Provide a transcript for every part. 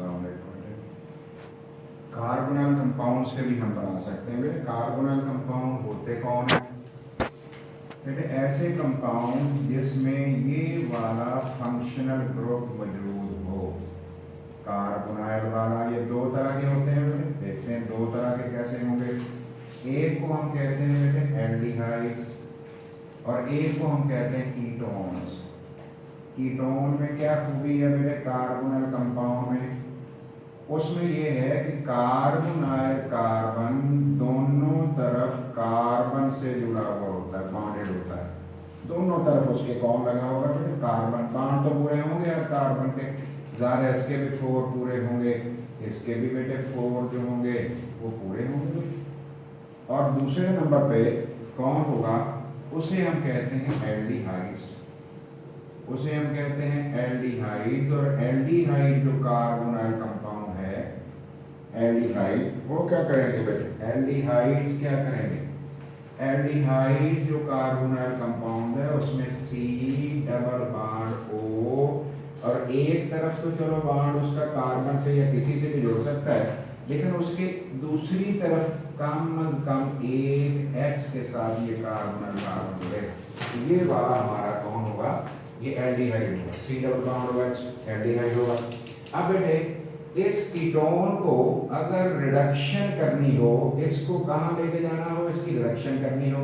अस्सलाम वालेकुम बेटे। कार्बोनल कंपाउंड से भी हम बना सकते हैं बेटे। कार्बोनल कंपाउंड होते कौन है बेटे? ऐसे कंपाउंड जिसमें ये वाला फंक्शनल ग्रुप मौजूद हो। कार्बोनाइल वाला ये दो तरह के होते हैं बेटे। देखते हैं दो तरह के कैसे होंगे। एक को हम कहते हैं बेटे एल्डिहाइड्स और एक को हम कहते हैं कीटोन्स। कीटोन में क्या खूबी है बेटे कार्बोनल कंपाउंड में? उसमें ये है कि कार्बोनाइल कार्बन दोनों तरफ कार्बन से जुड़ा हुआ होता है, बॉन्डेड होता है। दोनों तरफ उसके कौन लगा होगा बेटे? कार्बन। बॉन्ड तो पूरे होंगे यार कार्बन के, ज़्यादा इसके भी 4 पूरे होंगे, इसके भी बेटे 4 जो होंगे वो पूरे होंगे। और दूसरे नंबर पे कौन होगा? उसे हम कहते हैं एल्डिहाइड्स। उसे हम कहते हैं एल्डिहाइड्स। और एल्डिहाइड जो कार्बोनाइल कंपाउंड है, एल्डिहाइड वो क्या करेंगे बेटे? एल्डिहाइड्स क्या करेंगे? एल्डिहाइड जो कार्बोनाइल कंपाउंड है उसमें C डबल बॉन्ड O, और एक तरफ तो चलो बॉन्ड उसका कार्बन से या किसी से भी जुड़ सकता है, लेकिन उसके दूसरी तरफ कम अज कम एक H के साथ ये कार्बोनाइल कार्बन जुड़े। ये वाला हमारा कौन होगा? ये एल्डिहाइड होगा। C double bond OH aldehyde होगा। अब बेटे इस कीटोन को अगर रिडक्शन करनी हो, इसको कहाँ लेके जाना हो, इसकी रिडक्शन करनी हो,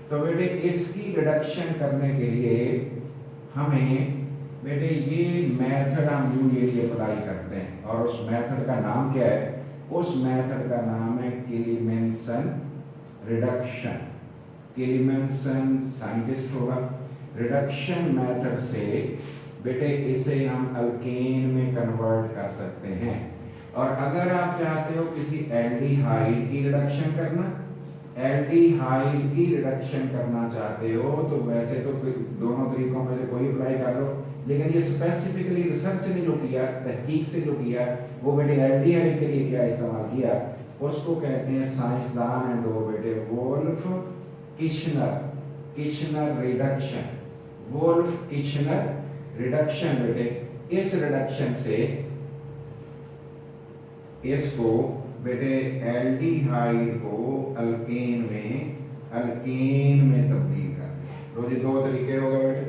तो बेटे इसकी रिडक्शन करने के लिए हमें बेटे ये मेथड हम यूजुअली अप्लाई करते हैं। और उस मेथड का नाम क्या है? उस मेथड का नाम है किलीमेंसन रिडक्शन। किलीमेंसन साइंटिस्ट होगा। रिडक्शन मेथड से बेटे इसे हम अल्केन में कन्वर्ट कर सकते हैं। और अगर आप चाहते हो किसी एल्डिहाइड की रिडक्शन करना, एल्डिहाइड की रिडक्शन करना चाहते हो, तो वैसे तो दोनों तरीकों में से कोई अप्लाई कर लो, लेकिन ये स्पेसिफिकली रिसर्च ने जो किया, तहकीक से जो किया, वो बेटे एल्डिहाइड के लिए क्या इस्तेमाल किया, उसको कहते हैं, साइंसदान हैं दो बेटे, वोल्फ किशनर। किशनर रिडक्शन, वोल्फ किशनर रिडक्शन बेटे। इस रिडक्शन से इसको बेटे एल्डिहाइड को अल्केन में तब्दील करते हैं। तो ये दो तरीके हो गए बेटे।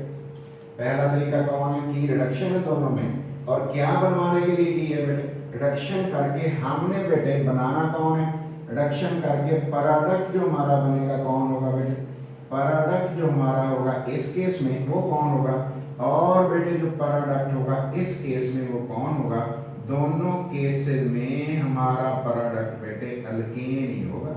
पहला तरीका कौन है? की रिडक्शन है दोनों में, और क्या बनवाने के लिए की है बेटे? रिडक्शन करके हमने बेटे बनाना कौन है? रिडक्शन करके प्रोडक्ट जो हमारा बनेगा कौन होगा बेटे? प्रोडक्ट जो हमारा होगा इस केस में वो कौन होगा? और बेटे जो प्रोडक्ट होगा इस केस में वो कौन होगा? दोनों केसेस में हमारा प्रोडक्ट बेटे अल्केन ही होगा।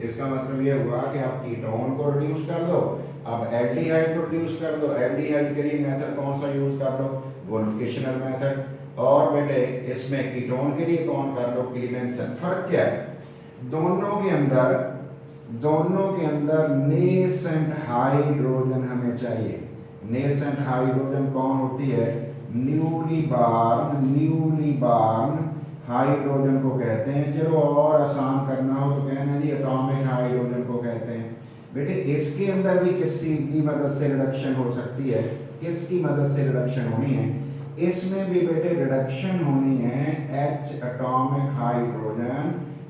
इसका मतलब ये हुआ कि आप कीटोन को रिड्यूस कर दो, अब एल्डिहाइड को रिड्यूस कर दो। एल्डिहाइड के लिए मेथड कौन सा यूज कर लो? Wolff किशनर method. और बेटे इसमें कीटोन के लिए कौन कर लो? किलीमेंसन। फर्क क्या है? दोनों के अंदर नेसेंट हाइड्रोजन हमें चाहिए। नेसेंट हाइड्रोजन कौन होती है? न्यूली बार्न हाइड्रोजन को कहते हैं। चलो और आसान करना हो तो कहना जी एटॉमिक हाइड्रोजन को कहते हैं। बेटे इसके अंदर भी किसी की मदद से रिडक्शन हो सकती है। किसकी मदद से रिडक्शन होनी है? इसमें भी बेटे रिडक्शन होनी है H atomic hydrogen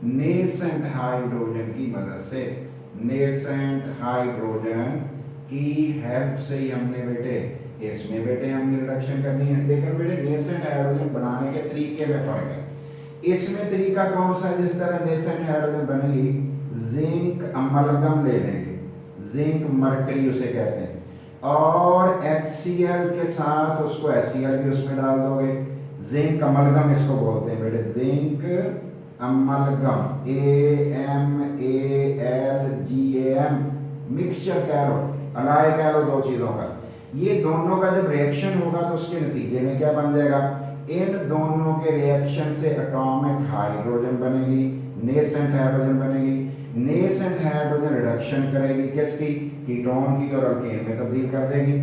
nascent hydrogen की मदद से। नेसेंट हाइड्रोजन की हेल्प से ही हमने बेटे इसमें बेटे हमने रिडक्शन करनी है। लेकिन बेटे नेसेंट हाइड्रोजन बनाने के तरीके में फर्क है। इसमें तरीका कौन सा है? जिस तरह नेसेंट हाइड्रोजन बनेगी, जिंक अमलगम ले लेंगे, जिंक मरकरी उसे कहते हैं, और HCl के साथ उसको HCl भी उसमें डाल दोगे। जिंक अमलगम इसको बोलते हैं बेटे, जिंक अमलगम, AMALGAM मिक्सचर कह लो, अलाय कह लो, दो चीजों का। ये दोनों का जब रिएक्शन होगा तो उसके नतीजे में क्या बन जाएगा? इन दोनों के रिएक्शन से एटॉमिक हाइड्रोजन बनेगी, नेसेंट हाइड्रोजन बनेगी। नेसेंट हाइड्रोजन रिडक्शन करेगी किसकी? कीटोन की, और अल्केन में तब्दील कर देगी।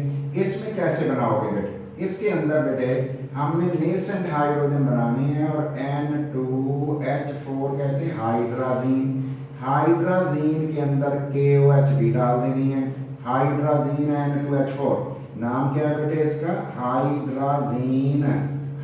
इसमें कैसे बनाओगे बेटे? इसके अंदर बेटे हमने नेसेंट हाइड्रोजन बनानी है, और N2H4 कहते हैं हाइड्राजीन। हाइड्राजीन के अंदर KOH भी डाल देनी है। हाइड्राजीन N2H4 नाम क्या है बेटे इसका? हाइड्राजीन।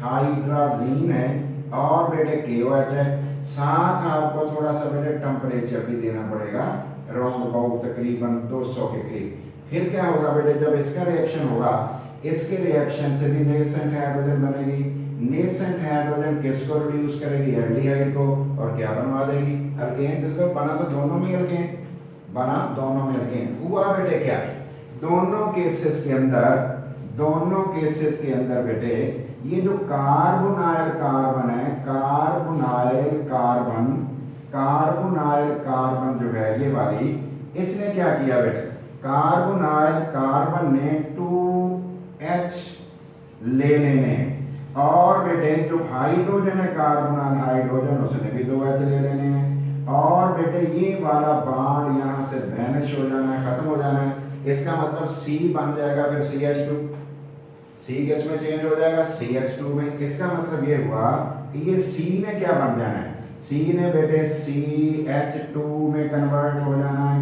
हाइड्राजीन है, और बेटे KOH है। साथ आपको थोड़ा सा बेटे टेम्परेचर भी देना पड़ेगा, राउंड अबाउट तकरीबन 200 के करीब। फिर क्या होगा बेटे, जब इसका रिएक्शन होगा, इसके रिएक्शन से भी नेसेंट हाइड्रोजन बनेगी। नेसेंट हाइड्रोजन किसको रिड्यूस करेगी, एल्डिहाइड को, और क्या बनवा देगी, अल्केन। जिसको बना तो दोनों में अल्केन, बना दोनों में अल्केन। हुआ बेटे क्या, दोनों केसेस के अंदर बेटे ये जो कार्बोनाइल कार्बन है, कार्बोनाइल कार्बन जो है ये वाली, इसने क्या किया बेटे, कार्बोनाइल कार्बन ने 2H ले लेने, और बेटे जो हाइड्रोजन है कार्बोनाइल हाइड्रोजन, उसने भी 2H ले लेने हैं। और बेटे ये वाला बॉन्ड यहाँ से वैनिश हो जाना है, खत्म हो जाना है। इसका मतलब C बन जाएगा फिर CH2, C किस में चेंज हो जाएगा, CH2 में। इसका मतलब ये हुआ कि ये C ने क्या बन जाना है, C ने बेटे CH2 में कन्वर्ट हो जाना है।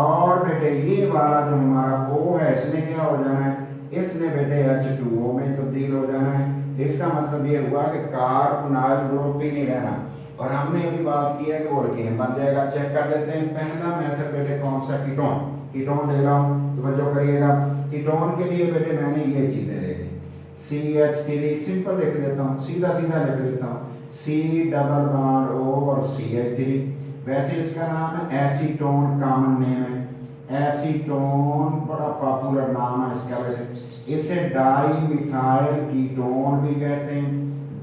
और बेटे ये वाला जो हमारा O है, इसने क्या हो जाना है, इसने बेटे H2O में तब्दील हो जाना है। इसका मतलब ये हुआ कि कार्बोनाइल ग्रुप ही नहीं रहना। और हमने अभी बात की है कि ऑल्केन बन जाएगा। चेक कर लेते हैं। पहला मेथड बेटे कौन सा, कीटोन ले रहा हूँ, तो तवज्जो करिएगा। कीटोन के लिए बेटे मैंने ये चीजें ले ली, CH3 सिंपल लिख देता हूँ, सीधा लिख देता हूँ, C डबल बॉन्ड O और CH3। वैसे इसका नाम है एसीटोन, कॉमन नेम है एसीटोन, बड़ा पॉपुलर नाम है इसका बेटे। इसे डाई मिथाइल कीटोन भी कहते हैं।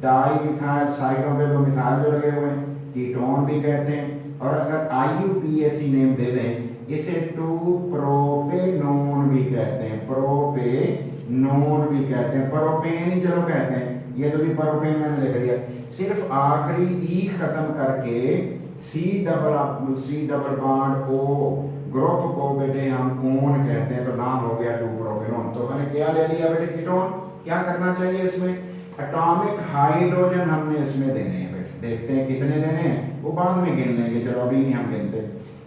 डाई मिथाइल, साइडों पे दो मिथाइल जो लगे हुए हैं, कीटोन भी कहते हैं। और अगर IUPAC नेम दे दें, इसे 2-प्रोपेनोन भी कहते हैं, प्रोपेनोन भी कहते हैं, प्रोपेन ही चलो कहते हैं। ये तो भी प्रोपेन मैंने लिख दिया। सिर्फ आखिरी E खत्म करके C double bond O group को बेटे हम ओन कहते हैं, तो नाम हो गया 2-प्रोपेनोन। तो मैंने क्या ले लिया बेटे, कीटोन। क्या करना चाहिए इसमें, एटॉमिक हाइड्रोजन हमने इसमें देने हैं बेटे। देखते हैं कितने देने हैं, वो बाद में गिन लेंगे, चलो अभी नहीं हम गिनते।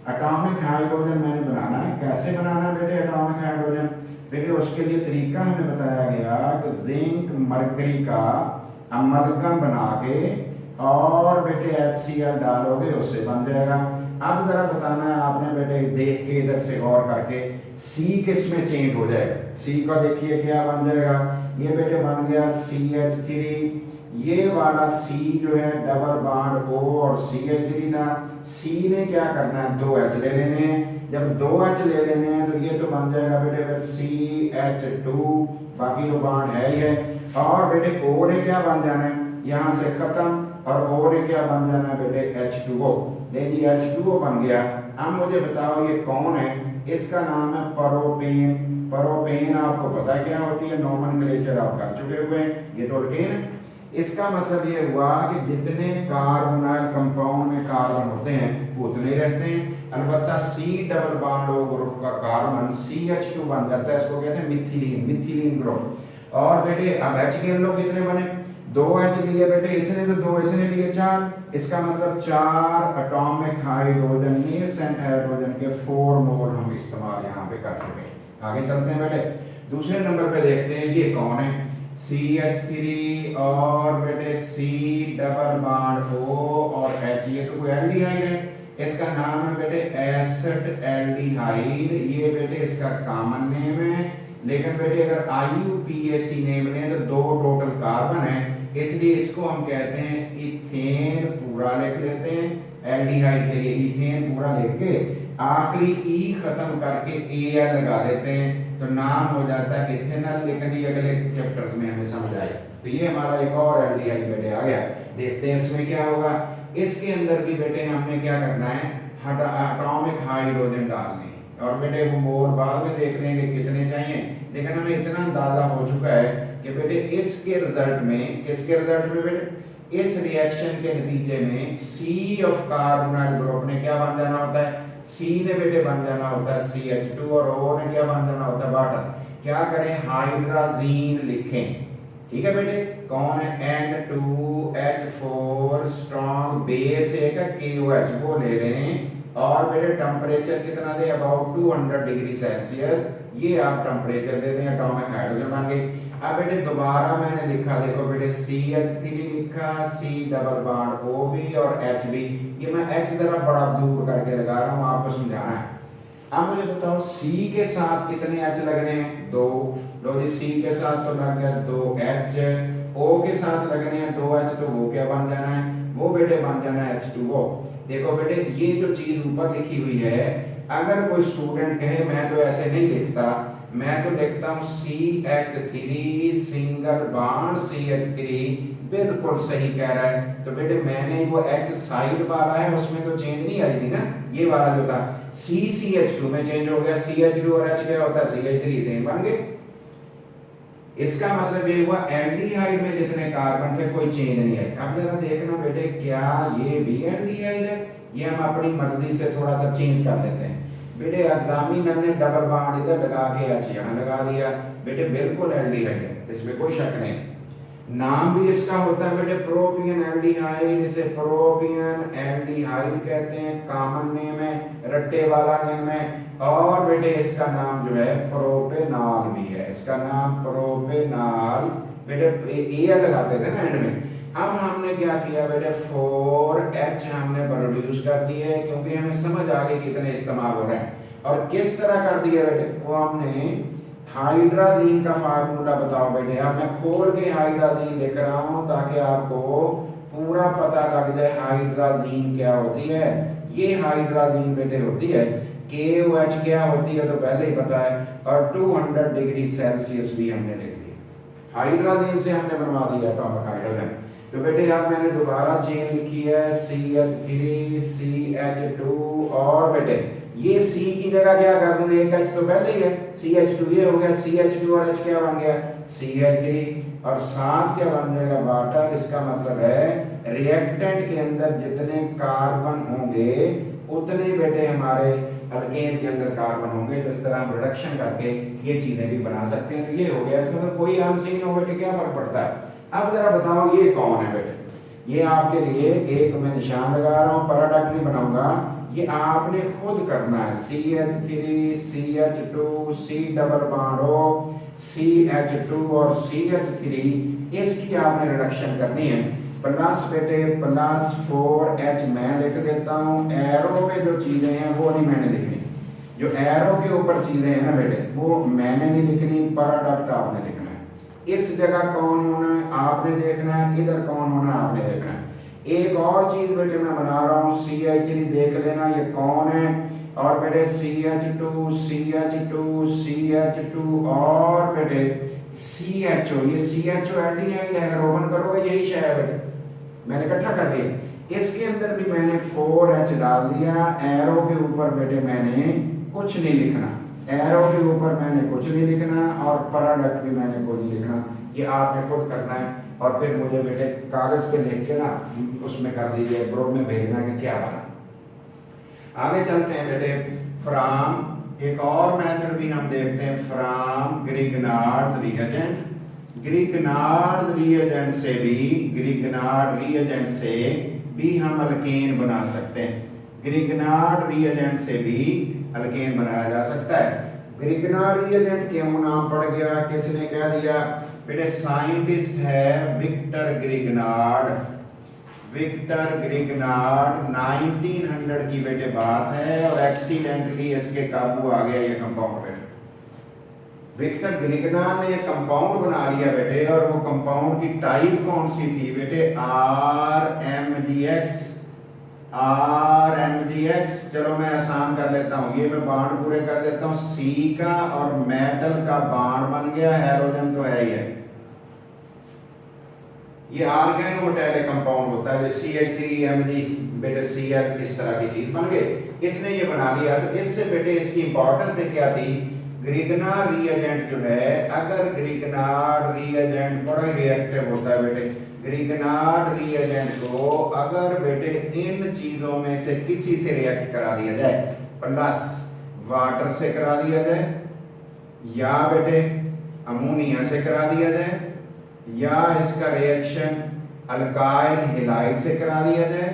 एटॉमिक हाइड्रोजन मैंने बनाना है। कैसे बनाना है बेटे एटॉमिक हाइड्रोजन, बेटे उसके लिए तरीका हमें बताया गया कि जिंक मरकरी का अमलगम बना के और बेटे HCl डालोगे, उससे बन जाएगा। अब जरा बताना है आपने बेटे, देख के इधर से गौर करके, C किस में चेंज हो जाएगा। C का देखिए क्या बन जाएगा, ये बेटे बन गया CH3। ये वाला C जो है डबल बॉन्ड O और CH3 था। C ने क्या करना है, 2H ले लेने हैं। जब 2H ले लेने हैं तो ये तो बन जाएगा बेटे फिर CH2, बाकी तो बॉन्ड है ही है। और बेटे O ने क्या बन जाना है, यहाँ से खत्म, और O ने क्या बन जाना है बेटे H2O। ले जी H2O बन गया। अब मुझे बताओ ये कौन है, इसका नाम है प्रोपेन। प्रोपेन आपको पता क्या होती है, नोमेनक्लेचर आप कर चुके हुए हैं, ये तो अल्केन है। इसका मतलब ये हुआ कि जितने कार्बोनाइल कंपाउंड में कार्बन होते हैं वो उतने रहते हैं। अलबत्ता C double bond O group का कार्बन CH2 बन जाता है, इसको कहते हैं मिथिलीन ग्रुप। और बेटे अब H गिन लो कितने बने, 2H लिए बेटे, इसने तो 2, इसने लिए 4। इसका मतलब 4 एटॉमिक हाइड्रोजन, नेसेंट हाइड्रोजन के 4 मोल हम इस्तेमाल यहाँ पे कर चुके हैं। आगे चलते हैं बेटे, दूसरे नंबर पे देखते हैं ये कौन है, CH3 और बेटे C डबल बॉन्ड O और H, ये तो कोई एल्डिहाइड है। इसका नाम है बेटे एसिड एल्डिहाइड। ये बेटे इसका कॉमन नेम है। लेकिन बेटे अगर IUPAC नेम लें तो 2 टोटल कार्बन है, इसलिए इसको हम कहते हैं इथेन। पूरा लिख लेते हैं, एल्डिहाइड के लिए इथेन पूरा लिख के आखिरी E खत्म करके Al लगा देते हैं, तो नाम हो जाता है इथेनॉल। लेकिन ये अगले चैप्टर्स में हमें समझ आए। तो ये हमारा एक और एल्डिहाइड बेटे आ गया। देखते हैं इसमें क्या होगा। इसके अंदर भी बेटे हमने क्या करना है, एटॉमिक हाइड्रोजन डालने, और बेटे वो मोल बाद में देख लेंगे कितने चाहिए। लेकिन हमें इतना अंदाजा हो चुका है कि बेटे इसके रिजल्ट में, किसके रिजल्ट में बेटे, इस रिएक्शन के नतीजे में C ऑफ कार्बोनाइल ग्रुप ने क्या बन जाना होता है, C ने बेटे बन जाना होता है CH2, और O ने क्या बन जाना होता है वाटर। क्या करें, हाइड्राजीन लिखें, ठीक है बेटे। कौन है, N2H4 स्ट्रॉन्ग बेस एक KOH, वो ले लें और बेटे टेम्परेचर कितना दे, अबाउट 200 डिग्री सेल्सियस, ये आप टेम्परेचर दे दें, एटॉमिक हाइड्रोजन बन गई। अब बेटे दोबारा मैंने लिखा, देखो बेटे CH3 लिखा, C डबल बॉन्ड OB और HB, ये मैं H जरा बड़ा दूर करके लगा रहा हूँ, आपको समझाना है। अब मुझे बताओ C के साथ कितने H लगने हैं, 2, लो जी C के साथ तो लग गया 2H, O के साथ लगने हैं 2H, तो वो क्या बन जाना है, वो बेटे बन जाना है H2O। देखो बेटे ये जो चीज ऊपर लिखी हुई है, अगर कोई स्टूडेंट कहे मैं तो ऐसे नहीं लिखता, मैं तो लिखता हूँ CH3 सिंगल बॉन्ड CH3, बिल्कुल सही कह रहा है। तो बेटे मैंने वो H साइड वाला है उसमें तो चेंज नहीं आई थी ना, ये वाला जो था CH2 में चेंज हो गया, CH2 और H क्या होता है CH3 बन गए। इसका मतलब ये हुआ एल्डिहाइड में जितने कार्बन थे कोई चेंज नहीं है। अब जरा देखना बेटे क्या ये भी एल्डिहाइड है, ये हम अपनी मर्जी से थोड़ा सा चेंज कर लेते हैं। बेटे एग्जामिनर ने डबल बॉन्ड इधर लगा के H यहाँ लगा दिया, बेटे बिल्कुल एल्डिहाइड है, इसमें कोई शक नहीं। नाम भी इसका होता है बेटे प्रोपियन एल्डिहाइड, इसे प्रोपियन एल्डिहाइड कहते हैं, कॉमन नेम है, रट्टे वाला नेम है। और बेटे इसका नाम जो है प्रोपेनॉल भी है, इसका नाम प्रोपेनॉल, बेटे ए लगाते थे ना एंड में। अब हमने क्या किया बेटे 4H हमने प्रोड्यूस कर दिए, क्योंकि हमें समझ आ गई कितने इस्तेमाल हो रहे हैं। और किस तरह कर दिया बेटे, वो हमने हाइड्राजीन का फार्मूला बताओ बेटे। अब मैं खोल के हाइड्राजीन लिख रहा हूं ताकि आपको पूरा पता लग जाए हाइड्राजीन क्या होती है। ये हाइड्राजीन बेटे होती है KOH, क्या होती है तो पहले ही पता है, और 200 डिग्री सेल्सियस भी हमने लिख दिया, हाइड्राजीन से हमने बनवा दिया एटॉमिक हाइड्रोजन। तो बेटे अब मैंने दोबारा चेन लिखी है CH3 CH2, और बेटे ये C की जगह क्या कर दूं, एक H तो पहले ही है, CH2 ये हो गया, CH2 और H क्या बन गया CH3, और साथ क्या बन जाएगा वाटर। इसका मतलब है रिएक्टेंट के अंदर जितने कार्बन होंगे उतने बेटे हमारे अल्केन के अंदर कार्बन होंगे। जिस तरह हम रिडक्शन करके ये चीजें भी बना सकते हैं। तो ये हो गया, इसमें तो कोई अनसीन हो बेटे क्या फर्क पड़ता है। अब जरा बताओ ये कौन है बेटे, ये आपके लिए एक मैं निशान लगा रहा हूं, प्रोडक्ट नहीं बनाऊंगा, ये आपने खुद करना है। CH3 CH2 C double bond O CH2 और CH3, इसकी आपने रिडक्शन करनी है। प्लस बेटे प्लस 4H मैं लिख देता हूं, एरो पे जो चीजें हैं वो नहीं मैंने लिखनी, जो एरो के ऊपर चीजें हैं ना बेटे वो मैंने नहीं लिखनी, प्रोडक्ट आपने लिखना है। इस जगह कौन होना है आपने देखना है, इधर कौन होना है आपने देखना है। एक और चीज बेटे मैं बना रहा हूँ, CH3 देख लेना ये कौन है, और बेटे CH2 CH2 CH2 और बेटे CHO, ये CHO एल्डिहाइड है, अगर ओपन करोगे यही शय है बेटे, मैंने इकट्ठा कर दिया। इसके अंदर भी मैंने 4H डाल दिया, एरो के ऊपर बेटे मैंने कुछ नहीं लिखना, एरो के ऊपर मैंने कुछ नहीं लिखना, और प्रोडक्ट भी मैंने कोई नहीं लिखना, ये आपने खुद करना है। और फिर मुझे बेटे कागज पे लिख के ना उसमें कर दीजिए, ग्रुप में भेजना कि क्या बना। आगे चलते हैं बेटे, फ्रॉम एक और मेथड भी हम देखते हैं, from Grignard reagent. Grignard reagent से भी, ग्रिग्नार्ड रिएजेंट से भी हम अल्केन बना सकते हैं, ग्रिग्नार्ड रिएजेंट से भी अल्केन बनाया जा सकता है। ग्रिग्नार्ड रिएजेंट क्यों नाम पड़ गया, किसने कह दिया बेटे, साइंटिस्ट है विक्टर ग्रिग्नार्ड। विक्टर ग्रिग्नार्ड 1900 की बेटे बात है, और एक्सीडेंटली इसके काबू आ गया ये कंपाउंड बेटे। विक्टर ग्रिग्नार्ड ने एक कंपाउंड बना लिया बेटे, और वो कंपाउंड की टाइप कौन सी थी बेटे, RMgX। RMgX, चलो मैं आसान कर लेता हूँ, ये मैं बांड पूरे कर देता हूँ, C का और मेटल का बांड बन गया, हैलोजन तो है ही है, ये ऑर्गेनोमेटालिक कंपाउंड होता है, CH3Mg बेटे Cl, इस तरह की चीज बन गई, इसने ये बना लिया। तो इससे बेटे इसकी इंपॉर्टेंस क्या थी, ग्रिग्नार्ड रिएजेंट जो है, अगर ग्रिग्नार्ड रिएजेंट बड़ा रिएक्टिव होता है बेटे, ग्रिग्नार्ड रिएजेंट को अगर बेटे इन चीजों में से किसी से रिएक्ट करा दिया जाए, प्लस वाटर से करा दिया जाए, या बेटे अमोनिया से करा दिया जाए, या इसका रिएक्शन अल्काइल हैलाइड से करा दिया जाए,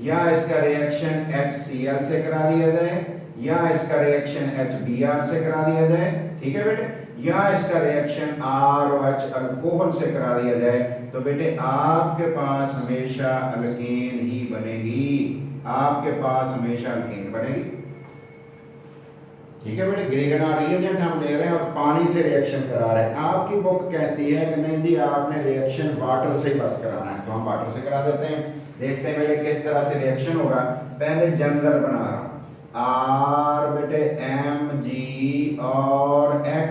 या इसका रिएक्शन HCl से करा दिया जाए, या इसका रिएक्शन HBr से करा दिया जाए, ठीक है बेटे, या इसका रिएक्शन ROH अल्कोहल से करा दिया जाए, तो बेटे आपके पास हमेशा अल्केन ही बनेगी, आपके पास हमेशा अल्केन बनेगी। ठीक है बेटे, ग्रीगना रिएजेंट हम ले रहे हैं और पानी से रिएक्शन करा रहे हैं। आपकी बुक कहती है कि नहीं जी आपने रिएक्शन वाटर से ही बस कराना है, तो हम वाटर से करा देते हैं। देखते हैं बेटे किस तरह से रिएक्शन होगा। पहले जनरल बना रहा हूँ, R बेटे Mg और X,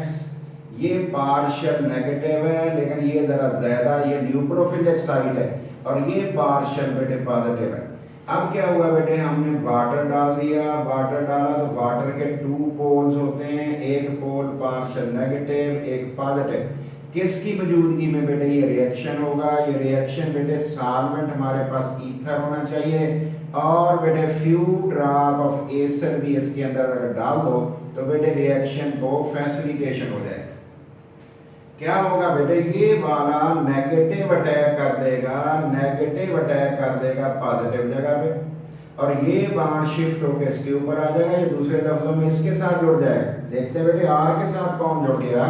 ये पार्शियल नेगेटिव है लेकिन ये जरा ज्यादा, ये न्यूक्लियोफिलिक साइड है, और ये पार्शियल बेटे पॉजिटिव है। अब क्या हुआ बेटे, हमने वाटर डाल दिया, वाटर डाला तो वाटर के 2 पोल्स होते हैं, एक पोल पार्शियल नेगेटिव, एक पॉजिटिव। किसकी मौजूदगी में बेटे ये रिएक्शन होगा, ये रिएक्शन बेटे सॉल्वेंट हमारे पास ईथर होना चाहिए, और बेटे फ्यू ड्रॉप ऑफ एसर भी इसके अंदर अगर डाल दो तो बेटे रिएक्शन को फैसिलिटेशन हो जाएगा। क्या होगा बेटे, ये वाला नेगेटिव अटैक कर देगा, नेगेटिव अटैक कर देगा पॉजिटिव जगह पे, और ये बॉन्ड शिफ्ट होकर इसके ऊपर आ जाएगा, ये दूसरे लफ्जों में इसके साथ जुड़ जाएगा। देखते हैं बेटे R के साथ कौन जुड़ गया,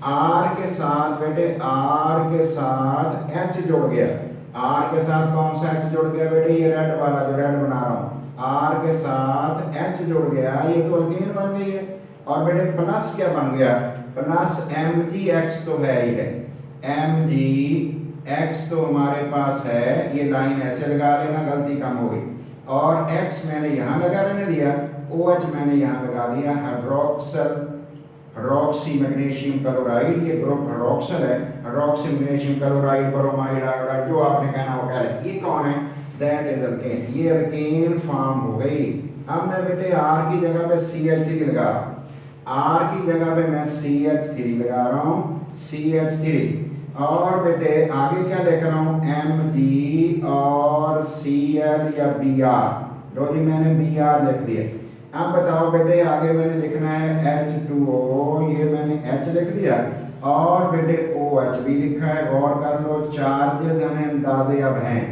R के साथ बेटे R के साथ H जुड़ गया। R के साथ कौन सा H जुड़ गया बेटे, ये रेड वाला जो रेड बना रहा हूँ, R के साथ H जुड़ गया, ये तो अल्केन बन गई है। और बेटे प्लस क्या बन गया, प्लस MgX तो है ही है, MgX तो हमारे पास है, ये लाइन ऐसे लगा लेना, गलती कम हो गई, और X मैंने यहाँ लगा रहने दिया, OH मैंने यहाँ लगा दिया, हाइड्रोक्सी मैग्नीशियम क्लोराइड, ये ग्रुप हाइड्रोक्सल है, hydroxy magnesium chloride, bromide, iodide, जो आपने कहना हो कह ले। ये कौन है, दैट इज अल्केन, ये अल्केन फॉर्म हो गई। अब मैं बेटे R की जगह पे CH3 लगा रहा हूँ, R की जगह पे मैं CH3 लगा रहा हूँ, CH3, और बेटे आगे क्या लिख रहा हूँ, Mg और Cl या Br, लो जी मैंने Br लिख दिया। अब बताओ बेटे आगे मैंने लिखना है H2O, ये मैंने H लिख दिया, और बेटे OH भी लिखा है, गौर कर लो, चार्जेस हमें अंदाजे अब हैं,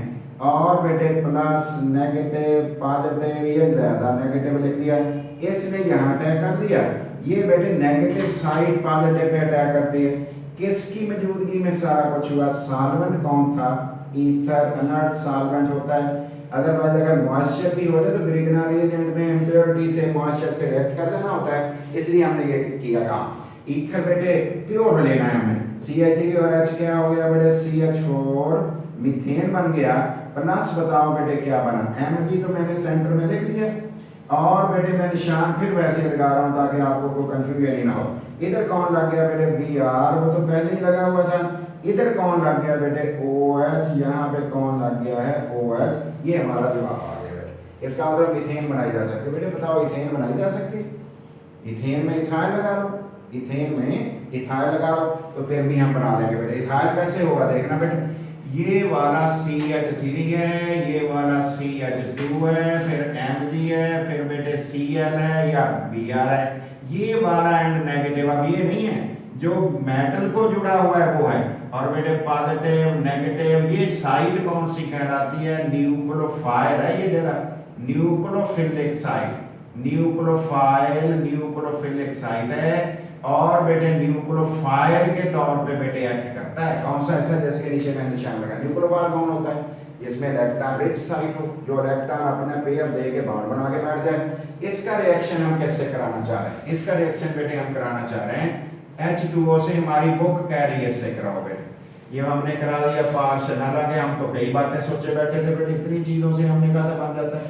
और बेटे प्लस नेगेटिव पॉजिटिव, ये ज्यादा नेगेटिव लिख दिया, इसने यहाँ अटैक कर दिया, ये बेटे negative side positive pay attack करती है। किसकी मौजूदगी में सारा कुछ हुआ, सॉल्वेंट कौन था, ईथर, इनर्ट सॉल्वेंट होता है, अदरवाइज अगर मॉइस्चर भी हो जाए तो ग्रीगना रिएजेंट में इम्प्योरिटी से मॉइस्चर से रिएक्ट कर देना होता है, इसलिए हमने ये किया काम। ईथर बेटे प्योर लेना है हमें, CH3 और H क्या हो गया बेटे, CH4 मीथेन बन गया, प्लस बताओ बेटे क्या बना, Mg तो मैंने सेंटर में लिख दिया, और बेटे मैं निशान फिर वैसे लगा रहा हूं ताकि आपको कोई कंफ्यूजन ही ना हो। इधर कौन लग गया बेटे, Br, वो तो पहले ही लगा हुआ था। इधर कौन लग गया बेटे, OH, यहाँ पे कौन लग गया है, OH, ये हमारा जवाब आ गया बेटे। इसका मतलब इथेन बनाई जा सकती है। बेटे बताओ इथेन बनाई जा सकती है, इथेन में इथाइल लगा लो, इथेन में इथाइल लगा लो, तो फिर भी हम बना लेंगे बेटे। इथाइल कैसे होगा देखना बेटे, ये वाला CH3 है, ये वाला CH2 है, फिर Mg है, फिर बेटे Cl है या Br है, ये वाला एंड नेगेटिव, अब ये नहीं है जो मेटल को जुड़ा हुआ है वो है, और बेटे पॉजिटिव नेगेटिव, ये साइड कौन सी कहलाती है, न्यूक्लियोफाइल है ये जगह, न्यूक्लियोफिलिक साइड, न्यूक्लियोफिलिक साइड है, और बेटे न्यूक्लियोफाइल के तौर पे बेटे एक्ट करता है। कौन सा, ऐसा जैसे नीचे मैंने निशान लगा, न्यूक्लियोफाइल कौन होता है, जिसमें इलेक्ट्रॉन रिच साइट हो, जो इलेक्ट्रॉन अपने पेयर दे के बॉन्ड बना के बैठ जाए। इसका रिएक्शन हम कैसे कराना चाह रहे हैं, इसका रिएक्शन बेटे हम कराना चाह रहे हैं H2O से, हमारी बुक कह रही है इससे कराओ बेटे, ये हमने करा दिया पार्शियल, हालांकि हम तो कई बातें सोचे बैठे थे बेटे, इतनी चीजों से हमने कहा था बन जाता है,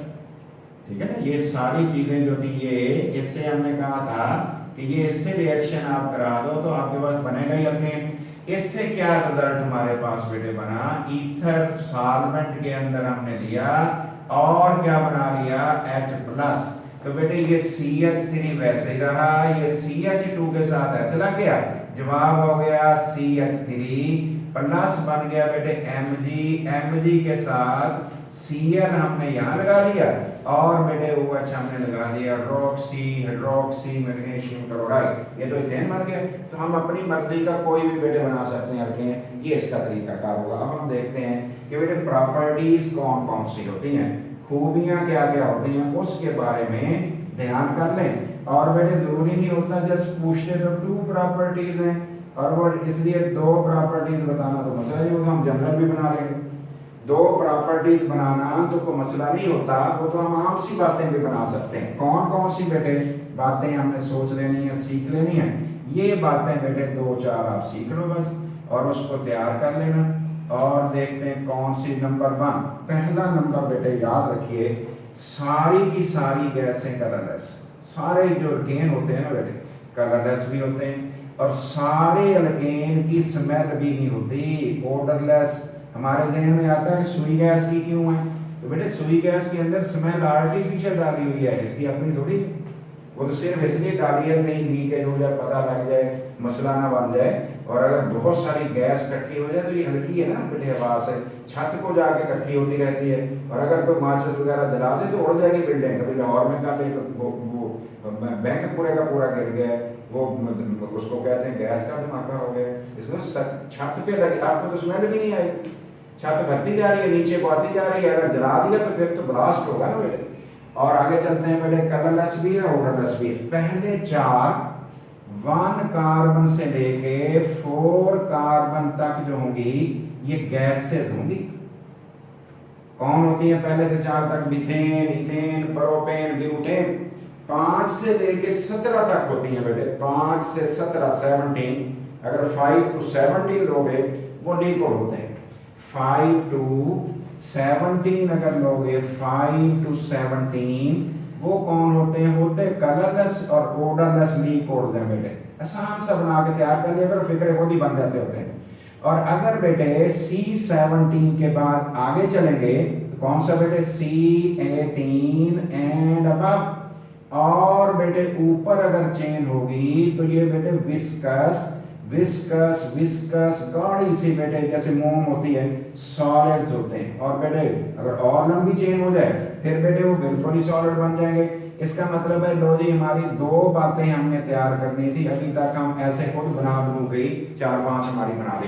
ठीक है ना। ये सारी चीजें जो थी ये इससे हमने कहा था कि ये इससे रिएक्शन आप करा दो तो आपके पास बनेगा ही अल्केन। इससे क्या रिजल्ट हमारे पास बेटे बना, ईथर सॉल्वेंट के अंदर हमने लिया और क्या बना लिया, H+, तो बेटे ये CH3 वैसे ही रहा, ये CH2 के साथ H लग गया, जवाब हो गया CH3 प्लस बन गया बेटे Mg के साथ Cl हमने यहाँ लगा दिया, और बेटे OH हमने लगा दिया, हाइड्रोक्सी मैग्नीशियम क्लोराइड, ये तो इथेन बन गया। तो हम अपनी मर्जी का कोई भी बेटे बना सकते हैं अल्केन, ये इसका तरीका कार होगा। अब हम देखते हैं कि बेटे प्रॉपर्टीज कौन कौन सी होती हैं, खूबियां क्या क्या होती हैं उसके बारे में ध्यान कर लें। और बेटे जरूरी नहीं होता जस्ट पूछते तो 2 प्रॉपर्टीज हैं और वो इसलिए 2 प्रॉपर्टीज बताना तो मसला ही होगा, हम जनरल भी बना लेंगे। 2 प्रॉपर्टीज बनाना तो कोई मसला नहीं होता, वो तो हम आम सी बातें भी बना सकते हैं। कौन कौन सी बेटे बातें हमने सोच लेनी है, सीख लेनी है, ये बातें बेटे 2-4 आप सीख लो बस और उसको तैयार कर लेना। और देखते हैं कौन सी नंबर 1। पहला नंबर बेटे याद रखिए, सारी की सारी गैसें कलरलेस, सारे जो अल्केन होते हैं ना बेटे कलरलेस भी होते हैं और सारे अल्केन की स्मेल भी नहीं होती, ओडरलेस। हमारे जहन में आता है सुई गैस की क्यों है, तो बेटे सुई गैस के अंदर स्मेल आर्टिफिशियल डाली हुई है, इसकी अपनी थोड़ी, वो तो सिर्फ इसलिए डाली है कहीं लीकेज हो जाए, पता लग जाए, मसला ना बन जाए। और अगर बहुत सारी गैस इकट्ठी हो जाए तो ये हल्की है ना बेटे, हवा से छत को जाके इकट्ठी होती रहती है और अगर कोई माचिस वगैरह जला दे तो उड़ जाएगी बिल्डिंग। कभी लाहौर में का वो बैंक पूरे का पूरा गिर गया, वो उसको कहते हैं गैस का धमाका हो गया। इसमें छत पे लगे आपको तो स्मेल भी नहीं आई, छत भरती जा रही है, नीचे को आती जा रही है, अगर जला दिया तो फिर तो ब्लास्ट होगा ना बेटे। और आगे चलते हैं बेटे, कलरलेस भी है ओडरलेस भी है। पहले 4 1 कार्बन से लेके 4 कार्बन तक जो होंगी ये गैसेस होंगी। कौन होती है पहले से 4 तक? Methane, ethane, propane, butane. 5 से लेके 17 तक होती हैं बेटे, 5 से 17 17। अगर 5 to 17 लोगे वो लिक्विड होते हैं। 5 to 17 अगर लोगे 5 to 17 वो कौन होते हैं? होते कलरलेस और ओडरलेस लिक्विड्स हैं बेटे। आसान सा बना के तैयार कर लिया करो, फिक्रे खुद ही बन जाते होते हैं। और अगर बेटे C17 के बाद आगे चलेंगे तो कौन सा बेटे? C18 and above. और बेटे ऊपर अगर चेन होगी तो ये बेटे विस्कस विस्कस विस्कस गाढ़ी सी बेटे जैसे मोम होती है, सॉलिड्स होते हैं। और बेटे अगर और लंबी चेन हो जाए फिर बेटे वो बिल्कुल ही सॉलिड बन जाएंगे। इसका मतलब है लो जी, हमारी 2 बातें हमने तैयार करनी थी, अभी तक हम ऐसे खुद बना बनू गई 4-5 हमारी बना ली।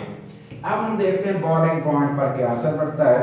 अब हम देखते हैं बॉइलिंग पॉइंट पर क्या असर पड़ता है।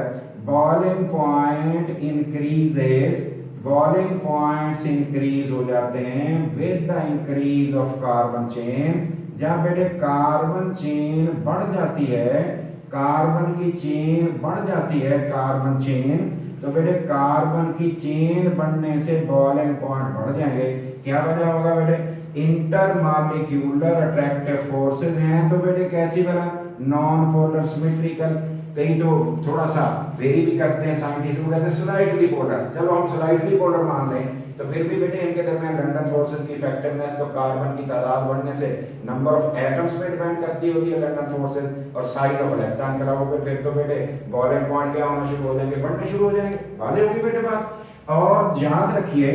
Boiling point increases, boiling points increase हो जाते हैं with the increase of carbon chain. जब बेटे कार्बन चेन बढ़ जाती है, कार्बन की चेन बढ़ जाती है, कार्बन चेन, तो बेटे कार्बन की चेन बढ़ने से बॉइलिंग पॉइंट बढ़ जाएंगे। क्या वजह होगा बेटे? इंटरमॉलिक्यूलर अट्रैक्टिव फोर्सेस हैं तो बेटे कैसी बना? Non polar symmetrical. कई तो थोड़ा सा वेरी भी करते हैं साइंटिस्ट, वो कहते हैं स्लाइटली पोलर। चलो हम स्लाइटली पोलर मान लें तो फिर भी बेटे इनके दरमियान लंडन फोर्सेस की इफेक्टिवनेस तो कार्बन की तादाद बढ़ने से नंबर ऑफ एटम्स पे डिपेंड करती होती है लंडन फोर्सेस और साइज ऑफ इलेक्ट्रॉन के अलावा फिर तो बेटे बॉइलिंग पॉइंट क्या होना शुरू हो जाएंगे? बढ़ने शुरू हो जाएंगे। वाज़ेह होगी बेटे बात। और याद रखिए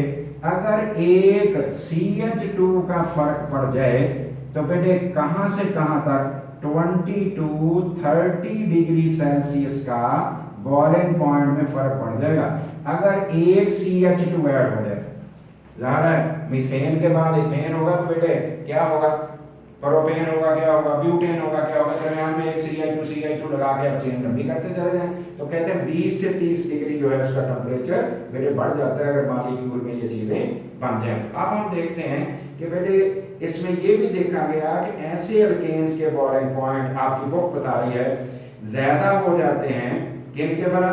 अगर एक CH2 का फर्क पड़ जाए तो बेटे कहां से कहां तक? 20 to 30 डिग्री सेल्सियस का बॉइलिंग पॉइंट में फर्क पड़ जाएगा। अगर एक CH2 ऐड हो जाए, जाहिर है मीथेन के बाद इथेन होगा तो बेटे क्या होगा? प्रोपेन होगा, क्या होगा? ब्यूटेन होगा, क्या होगा? दरमियान में एक CH2 लगा के आप चेन लंबी करते चले जाएं तो कहते हैं 20 से 30 डिग्री जो है उसका टेम्परेचर बेटे बढ़ जाता है अगर मॉलिक्यूल में ये चीजें बन जाए। अब हम देखते हैं कि बेटे इसमें ये भी देखा गया कि ऐसे अल्केन्स के बॉइलिंग पॉइंट आपकी बुक बता रही है ज्यादा हो जाते हैं किनके भला?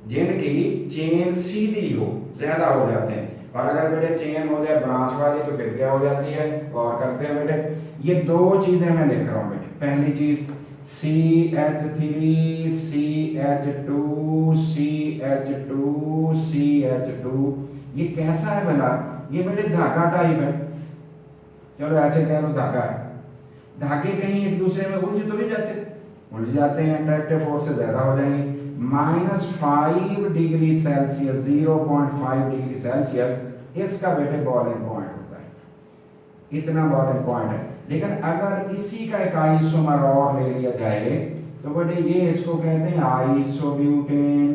जिनकी चेन सीधी हो, ज्यादा हो जाते हैं। और अगर बेटे चेन हो जाए ब्रांच वाली तो फिर क्या हो जाती है? और करते हैं बेटे, ये 2 चीजें मैं लिख रहा हूं बेटे। पहली चीज CH3 CH2 CH2 CH2, ये कैसा है भला? ये बेटे धागा टाइप है, चलो ऐसे कह लो धागा है। धागे कहीं एक दूसरे में उलझ तो नहीं जाते? उलझ जाते हैं, अट्रैक्टिव फोर्स से ज्यादा हो जाएंगे। -5 डिग्री सेल्सियस 0.5 डिग्री सेल्सियस इसका बेटे बॉइलिंग पॉइंट होता है, इतना बॉइलिंग पॉइंट है। लेकिन अगर इसी का एक आइसोमर और ले लिया जाए तो बेटे ये इसको कहते हैं आइसोब्यूटेन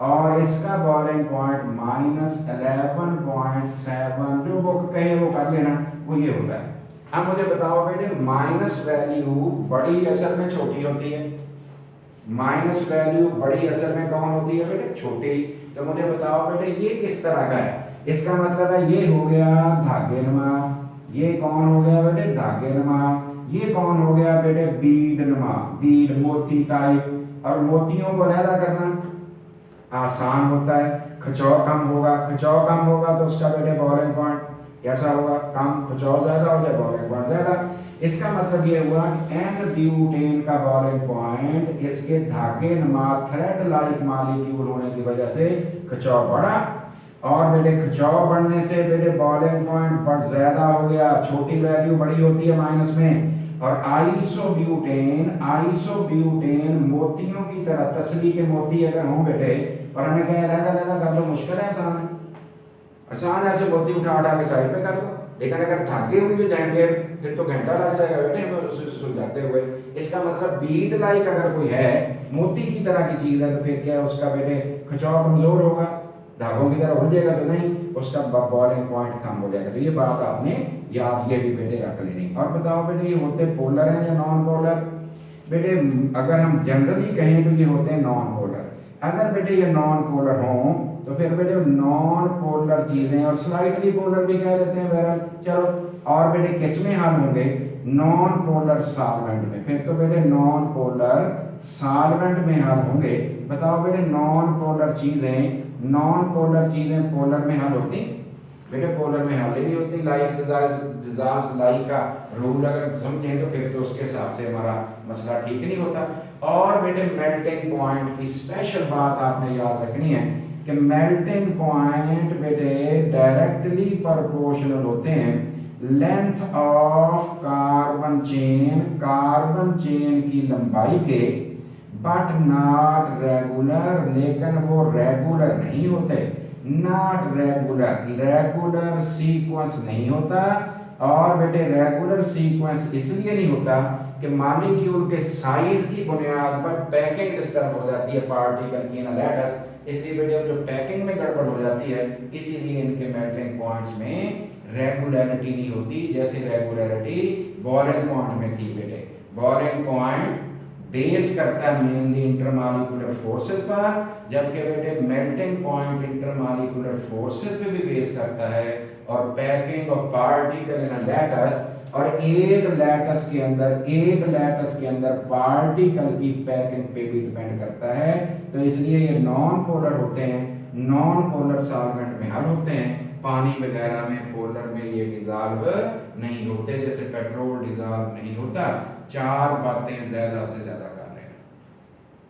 और इसका बॉइलिंग पॉइंट -11.7, जो बुक कहे वो कर लेना, वो ये होता है। अब मुझे बताओ बेटे माइनस वैल्यू बड़ी असल में छोटी होती है? माइनस वैल्यू बड़ी असल में कौन होती है बेटे, छोटी। तो मुझे बताओ बेटे ये किस तरह का है, इसका मतलब है ये हो गया धागेनुमा, ये कौन हो गया बेटे, धागेनुमा। ये कौन हो गया बेटे, बीडनुमा, बीड मोती टाइप। और मोतियों को अलहदा करना आसान होता है। खिंचाव कम होगा, खिंचाव कम होगा तो उसका बेटे बॉइलिंग पॉइंट कैसा होगा, कम। खिंचाव ज्यादा हो जाए बॉइलिंग पॉइंट ज्यादा। इसका मतलब ये हुआ कि एन ब्यूटेन का बॉइलिंग पॉइंट इसके धागेनुमा थ्रेड लाइक मॉलिक्यूल होने की वजह से खिंचाव बढ़ा, और बेटे खिंचाव बढ़ने से बेटे बॉइलिंग पॉइंट बढ़ ज्यादा हो गया, छोटी वैल्यू बड़ी होती है माइनस में। और आइसोब्यूटेन, आइसोब्यूटेन मोतियों की तरह, तसली के मोती अगर हों बेटे, और हमें कहें अलग अलग कर लो, मुश्किल है आसान है, आसान है, ऐसे मोती उठा उठा के साइड पे कर दो। लेकिन अगर धागे उलझ जाएंगे फिर तो घंटा लग जाएगा बेटे हमें सुलझाते हुए। इसका मतलब बीड लाइक अगर कोई है, मोती की तरह की चीज है, तो फिर क्या है उसका बेटे खिंचाव कमजोर होगा, धागों की तरह उलझेगा तो नहीं, उसका बॉइलिंग पॉइंट कम हो जाएगा। तो ये बात आपने याद, ये भी बेटे रख लेनी। और बताओ बेटे ये होते पोलर हैं या नॉन पोलर? बेटे अगर हम जनरली कहें तो ये होते हैं नॉन पोलर। अगर बेटे ये नॉन पोलर हों तो फिर बेटे नॉन पोलर चीजें, और स्लाइटली पोलर भी कह देते हैं बहरहाल, चलो। और बेटे किस में हल होंगे, नॉन पोलर सॉल्वेंट में। फिर तो बेटे नॉन पोलर सॉल्वेंट में हल होंगे। बताओ बेटे नॉन पोलर चीजें, नॉन पोलर चीजें पोलर में हल होती बेटे, पोलर में हल नहीं होती। लाइक डिसॉल्व्स लाइक का रूल अगर समझें तो फिर तो उसके हिसाब से हमारा मसला ठीक नहीं होता। और बेटे मेल्टिंग पॉइंट की स्पेशल बात आपने याद रखनी है कि मेल्टिंग पॉइंट बेटे डायरेक्टली प्रोपोर्शनल होते हैं length of carbon chain, carbon chain की लंबाई के, बट नॉट रेगुलर, लेकिन वो रेगुलर नहीं होते, नॉट रेगुलर, रेगुलर सीक्वेंस नहीं होता। और बेटे रेगुलर सीक्वेंस इसलिए नहीं होता कि मॉलिक्यूल के साइज की बुनियाद पर पैकिंग डिस्टर्ब हो जाती है पार्टिकल की इन लैटिस, इसलिए बेटे जो पैकिंग में गड़बड़ हो जाती है, इसीलिए इनके मेल्टिंग पॉइंट्स में रेगुलरिटी नहीं होती, जैसे रेगुलरिटी बॉइलिंग पॉइंट में थी बेटे। बॉइलिंग पॉइंट बेस करता है मेनली इंटरमॉलिक्यूलर फोर्सेस पर, जबकि बेटे मेल्टिंग पॉइंट इंटरमॉलिक्यूलर फोर्सेस पे भी बेस करता है, और packing of particle in a lattice, और एक लैटिस के अंदर, एक लैटिस के अंदर पार्टिकल की पैकिंग पे भी डिपेंड करता है। तो इसलिए ये नॉन पोलर होते हैं, नॉन पोलर सॉल्वेंट में हल होते हैं, पानी वगैरह में पोलर में ये डिसॉल्व नहीं होते, जैसे पेट्रोल डिसॉल्व नहीं होता। चार बातें ज्यादा से ज्यादा कर लेना,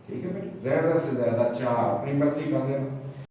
ठीक है बेटे, ज्यादा से ज्यादा चार, अपनी मर्जी कर लेना।